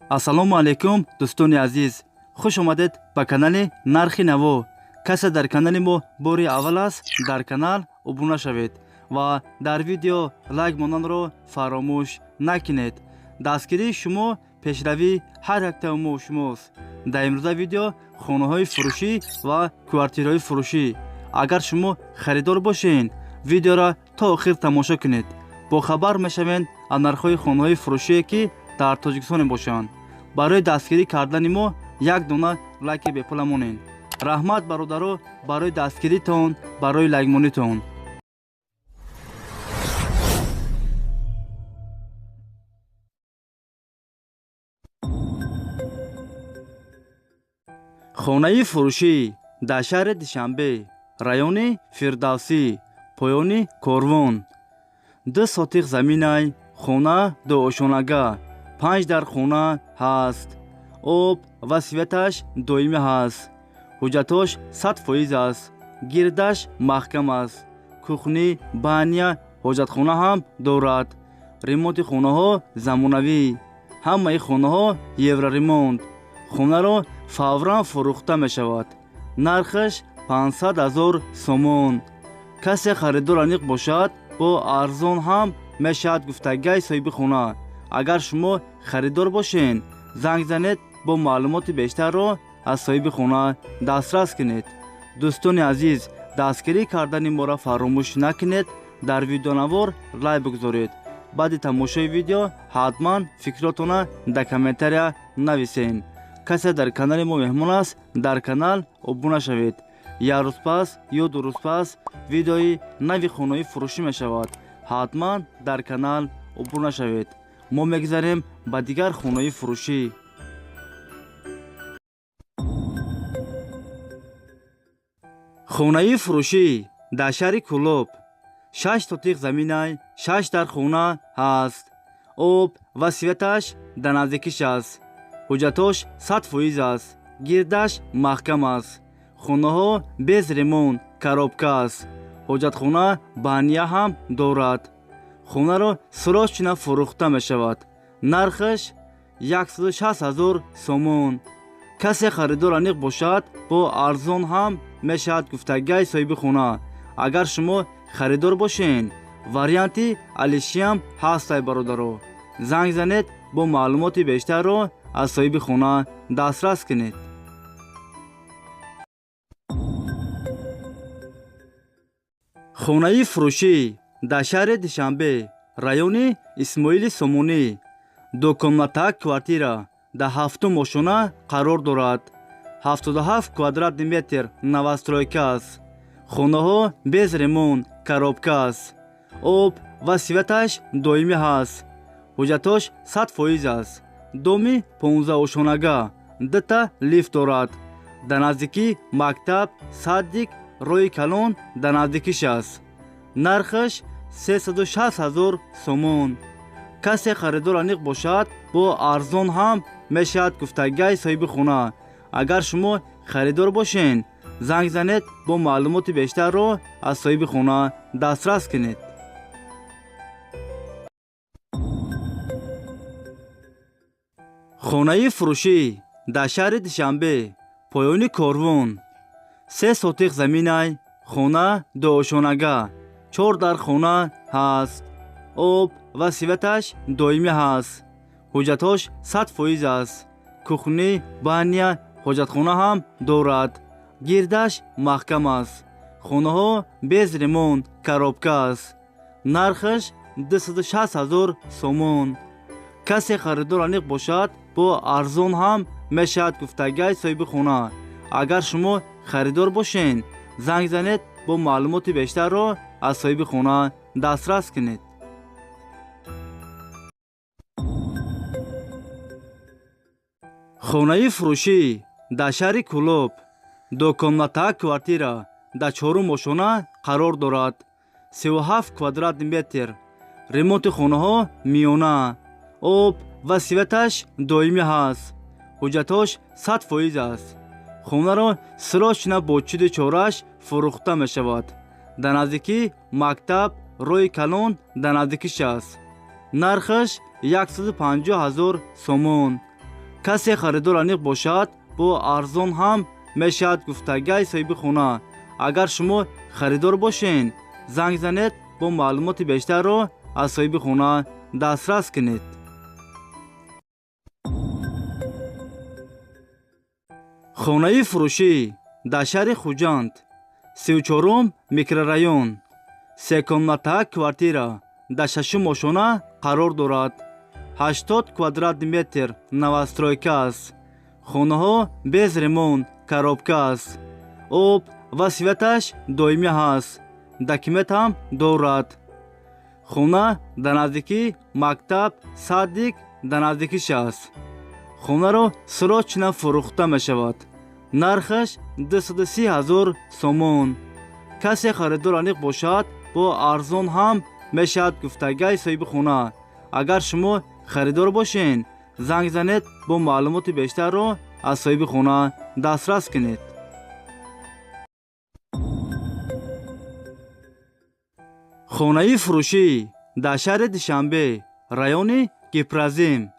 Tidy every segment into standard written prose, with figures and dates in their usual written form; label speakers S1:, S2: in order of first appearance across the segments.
S1: ассалому алайкум дӯстони азиз, хуш омадед ба канали Нархи Наво. касе дар канали мо бори аввал аст, дар канал Обуна шавед ва дар видео лайк монданро фаромӯш накунед. дастгирии шумо пешравии ҳар ҳактаи мо шумост. дар имрӯза видео хонаҳои фурӯшӣ ва квартираҳои фурӯшӣ. агар шумо харидор бошед, видеоро то охир тамошо кунед. бохабар мешавед аз нархҳои хонаҳои фурӯшие ки дар Тоҷикистон бошанд. барои дастгирӣ кардани мо як дона лайки бепула монед. раҳмат бародаро барои дастгиритон, барои лайкмонитон. хонаи фурӯшӣ дар шаҳри Душанбе, райони Фирдавсӣ, поёни Корвон. 2 сотиқ заминай, хона дуошонага, 5 дар хона ҳаст. об ва светаш доимӣ ҳаст. ҳуҷҷатош 100% аст. гирдаш маҳкам аст. кухни, баня, ҳоҷатхона ҳам дорад. ремонти хонаҳо замонавӣ. ҳамаи хонаҳо Евроремонт. хонаро фавран фурӯхта мешавад. нархаш 500 000 сомон. касе харидор аниқ бошад, бо арзон ҳам мешавад гуфтагии соҳиби хона. агар шумо харидор бошед, занг занед, бо маълумоти бештарро аз соҳиби хона дастрас кунед. дӯстони азиз, дастгирӣ кардани моро фаромӯш накунед. дар видеонавор лайк бигузоред. баъди тамошои видео ҳатман фикротона дар комментария нависед. касе дар канали мо меҳмон аст, дар канал обуна шавед. як рӯз пас ё 2 рӯз пас видеои нави хонаи фурӯшӣ мешавад. ҳатман дар канал обуна шавед. мо мегузарем ба дигар хонаи фурӯшӣ. хонаи фурӯшӣ дар шаҳри Кӯлоб. 6 сотиқ заминай, 6 дар хона ҳаст. об ва светаш дар наздикиш аст. ҳуҷҷатош 100% аст. гирдаш маҳкам аст. хонаҳо без ремонт, коробка аст. ҳоҷатхона баня ҳам дорад. хонаро срочно фурӯхта мешавад. нархаш 160 000 сомон. касе харидор аниқ бошад, бо арзон ҳам мешавад гуфтагии соҳиби хона. агар шумо харидор бошед, варианти алишиам ҳастай бародаро. занг занед, бо маълумоти бештарро аз соҳиби хона дастрас кунед. хонаи фурӯшӣ дар шаҳри Душанбе, райони Исмоили Сомонӣ. 2 комната квартира дар 7 ошона қарор дорад. 77 квадратный метр новостройка аст. хонаҳо без ремонт, коробка аст. об ва светаш доимӣ ҳаст. ҳуҷҷатош 100% аст. доми 15 ошонага, 2 лифт дорад. дар наздикии мактаб, садик, роҳи калон дар наздикиш аст. нархаш 360 000 сомон. касе харидор аниқ бошад, бо арзон ҳам мешавад гуфтагии соҳиби хона. агар шумо харидор бошед, занг занед, бо маълумоти бештарро аз соҳиби хона дастрас кунед. хонаи фурӯшӣ дар шаҳри Душанбе, поёни Корвон. 3 сотиқ заминай, хона дуошонага, 4 дар хона ҳаст. об ва светаш доимӣ ҳаст. ҳуҷҷатош 100% аст. кухни, баня, ҳоҷатхона ҳам дорад. гирдаш маҳкам аст. хонаҳо без ремонт, коробка аст. нархаш 260 000 сомон. касе харидор аниқ бошад, бо арзон ҳам мешавад гуфтагии соҳиби хона. агар шумо харидор бошед, занг занед, бо маълумоти бештарро аз соҳиби хона дастрас кунед. хонаи фурӯшӣ дар шаҳри Кӯлоб. 2 комната квартира дар 4 ошона қарор дорад. 37 квадратный метр. ремонти хонаҳо миёна. об ва светаш доимӣ ҳаст. ҳуҷҷатош 100% аст. хонаро срочно бо чиди чораш фурӯхта мешавад. дар наздикии мактаб, роҳи калон дар наздикиш аст. нархаш 150 000 сомон. کسی خریدار انیق باشد با ارزان هم میشد گفتگوی صاحب خانه. اگر شما خریدار باشین زنگ زنید با معلومات بیشتر را از صاحب خانه دسترس کنید. خونه‌ای فروشی در شهر خوجند 34 میکرورایون 3 کامناته کوارتیره در 6 ماشونه قرار دارد. 80 کвадрат метр новостройка است. خانه‌ها без ремонт коробка است. آب و سویتش دائمی است. دکمت هم دارد. خانه در نزدیکی مکتب صدیق در نزدیکیش است. خانه را سراچ فروخته می شود. نرخش 230,000 سومون. کسی خریدار انیق باشد با ارزان هم می شود گفتگوی صاحب خانه. اگر شما خریدار باشین زنگ زنید با معلومات بیشتر را از صاحب خانه دسترس کنید. خونه‌ای فروشی در شهر دشنبه رایون گپرزیم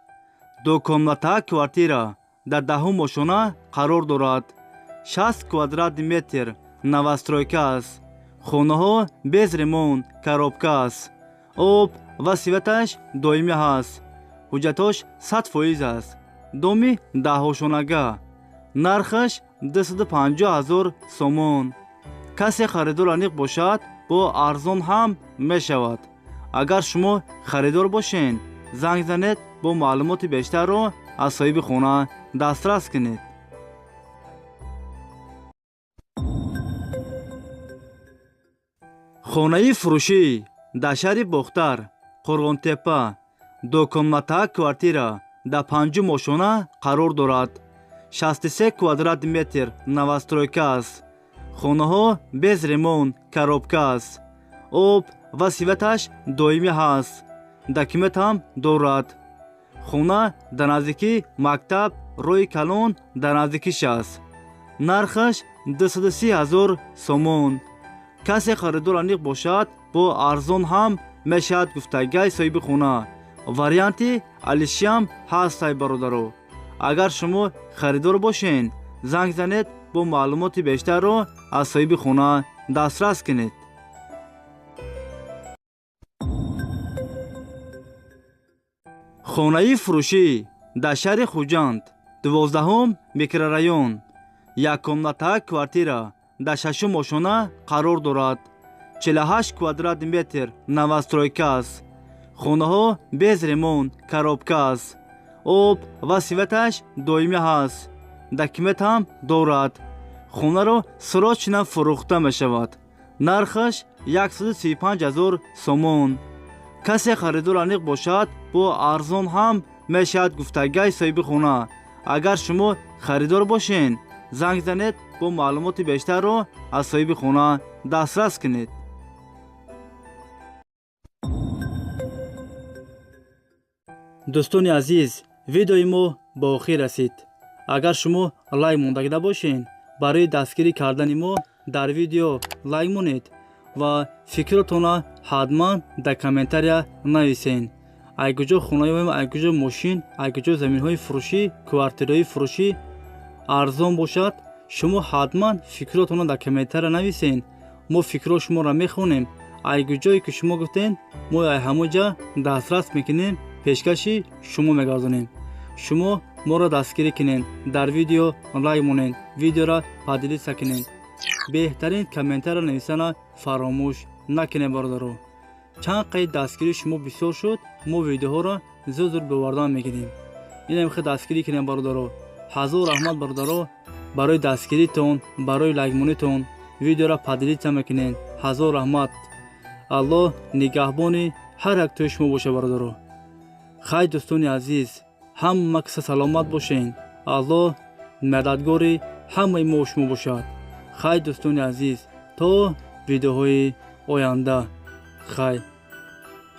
S1: 2 کامناته کوارتیره در 10 ماشونه قرار دارد. 60 کвадрат метр новостройка است. خانه‌ها без ремонт коробка است. آب و سویتش دائمی است. حجتش 100% است. دومی 10 شونگه. نرخش 250,000 سومون. کسی خریدار انیق باشد با ارزان هم می شود. اگر شما خریدار باشین زنگ زنید با معلومات بیشتر را از صاحب خانه دسترس کنید. خونه‌ای فروشی در شهر بختر قرغان-تپه 2 کامناته کوارتیره در 5 ماشونه قرار دارد. 63 کвадрат метр новостройка است. خانه‌ها без ремонт коробка است. آب و سویتش دائمی است. دکمت هم دارد. خانه در نزدیکی مکتب روی کلان در نزدیکیش است. نرخش 230,000 سومون. کسی خریدار انیق باشد با ارزان هم می شود گفتگوی صاحب خانه. وریانتی علیشی هم هست برادرو. اگر شما خریدار باشین زنگ زنید با معلومات بیشتر را از صاحب خانه دسترس کنید. خونه‌ای فروشی در شهر خوجند 12 میکرورایون 1 کامناته کوارتیره در 6 ماشونه قرار دارد. 48 کвадрат метр новостройка است. خانه‌ها без ремонт коробка است. آب و سویتش دائمی است. دکمت هم دارد. خانه را سراچ فروخته می شود. نرخش 135,000 سومون. کسی خریدار انیق باشد با ارزان هم می شود گفتگوی صاحب خانه. اگر شما خریدار باشین زنگ زنید با معلومات بیشتر را از صاحب خانه دسترس کنید. دوستان عزیز، ویدیوی ما با آخر رسید. اگر شما لایک مونده باشین برای دستگیری کردن ما در ویدیو لایک مونید و فکرتون حتما در کامنتاریا نویسین. اگه خونه‌های اگه ماشین اگه زمین‌های فروشی کوارتیرهای فروشی ارزان باشد شما حتما فکرتون در کامنتار نویسین. ما فکر شما را میخونیم. اگه جایی که شما گفتین ما همونجا دسترس میکنیم، پیشکشی شما میگردونیم. شما ما را دستگیری کنین، در ویدیو لایک مونین، ویدیو را پادیلی سکنین. بهترین کامنتار نویسن فراموش نکنین برادرو. چند قید دستگیری شما بسیار شد، ما ویدیوها را زود بوردان میگیریم. این هم خود دستگیری کنین برادرو. هزار رحمت برادرو برای دستگیریتون، برای لایک مونیتون. ویدیو را پادیلی میکنین. هزار رحمت. الله نگهبانی هر یک توی شما باشه برادرو. خیلی دوستان عزیز، هم مکس سلامت باشین. الله مددگاری همه ما شما باشد. خیلی دوستان عزیز، تا ویدیوهای آینده. خیلی